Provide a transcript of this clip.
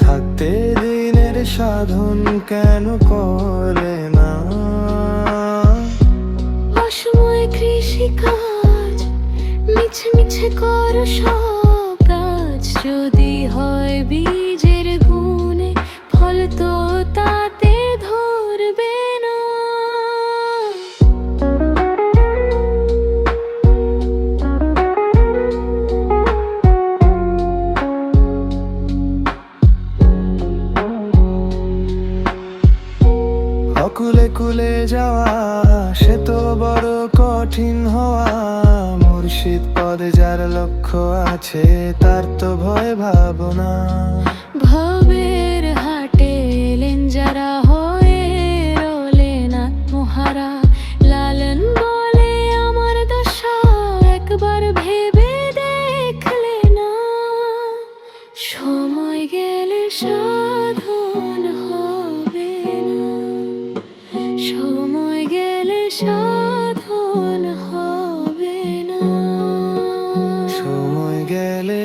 থাকতে দিনের সাধন কেন করে না? অসময়ে কৃষিকাজ মিছে মিছে করো সব কাজ। যদি হয় বীজের গুণে ফল তো তাতে ধরবে না। অকুলে কুলে যাওয়া সে তো বড় কঠিন হওয়া। মুর্শিদ পদে যার লক্ষ্য আছে তার তো ভয় ভাবনা। ভবের হাটে এলেন যারা হয়ে রলেন আত্মহারা। লালন বলে আমার দশা একবার ভেবে দেখলে না। সময় গেলে সাধন হবে না, সময় গেলে সাধন হবে না। সময় গেলে